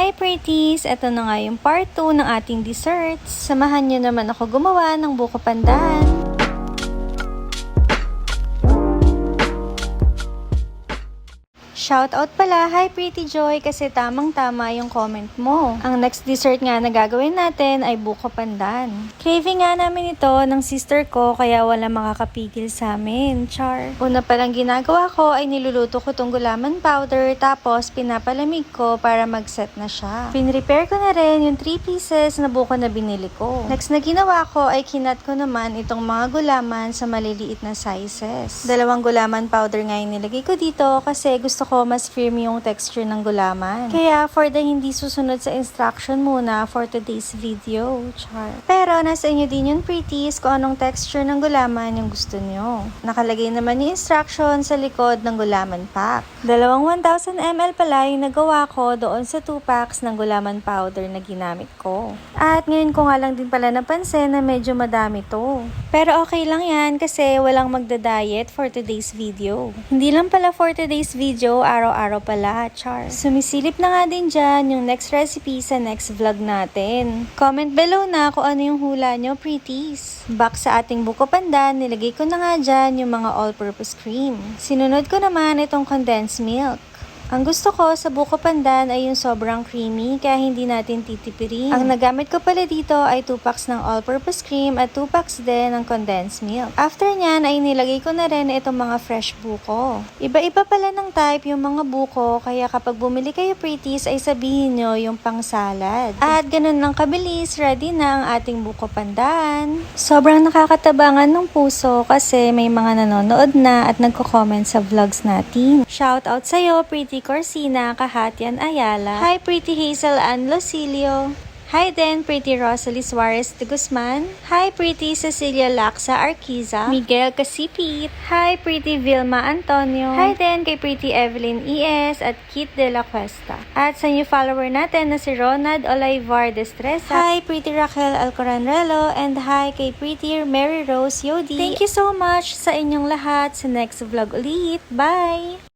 Hi pretties! Ito na nga yung part 2 ng ating desserts. Samahan nyo naman ako gumawa ng buko pandan. Shoutout pala, hi Pretty Joy, kasi tamang-tama yung comment mo. Ang next dessert nga na gagawin natin ay buko pandan. Craving nga namin ito ng sister ko, kaya wala makakapigil sa amin. Char. Una palang ginagawa ko ay niluluto ko tong gulaman powder, tapos pinapalamig ko para mag-set na siya. Pinrepare ko na rin yung 3 pieces na buko na binili ko. Next na ginawa ko ay kinat ko naman itong mga gulaman sa maliliit na sizes. 2 gulaman powder nga yung nilagay ko dito kasi gusto ko mas firm yung texture ng gulaman. Kaya for the hindi susunod sa instruction muna for today's video. Char. Pero nasa inyo din yung pretties kung anong texture ng gulaman yung gusto nyo. Nakalagay naman yung instruction sa likod ng gulaman pack. 1000 ml pala yung nagawa ko doon sa 2 packs ng gulaman powder na ginamit ko. At ngayon ko nga lang din pala napansin na medyo madami to. Pero okay lang yan kasi walang magda-diet for today's video. Hindi lang pala for today's video, araw-araw pala, char. Sumisilip na nga din dyan yung next recipe sa next vlog natin. Comment below na kung ano yung hula nyo, pretties. Back sa ating buko pandan, nilagay ko na nga dyan yung mga all-purpose cream. Sinunod ko naman itong condensed milk. Ang gusto ko sa buko pandan ay yung sobrang creamy kaya hindi natin titipirin. Ang nagamit ko pala dito ay 2 packs ng all-purpose cream at 2 packs din ng condensed milk. After nyan ay nilagay ko na rin itong mga fresh buko. Iba-iba pala ng type yung mga buko kaya kapag bumili kayo pretties ay sabihin nyo yung pang salad. At ganun lang kabilis, ready na ang ating buko pandan. Sobrang nakakatabangan ng puso kasi may mga nanonood na at nagko-comment sa vlogs natin. Shoutout sa'yo, Pretty Corsina Kahatian Ayala. Hi Pretty Hazel Ann Lucilio. Hi din, Pretty Rosalie Suarez de Guzman. Hi, Pretty Cecilia Laksa Arquiza. Miguel Casipit. Hi, Pretty Vilma Antonio. Hi din kay Pretty Evelyn E.S. at Kit de la Cuesta. At sa new follower natin na si Ronald Olivar Destresa. Hi, Pretty Raquel Alcoranrelo. And hi kay Pretty Mary Rose Yodi. Thank you so much sa inyong lahat. Sa next vlog ulit. Bye!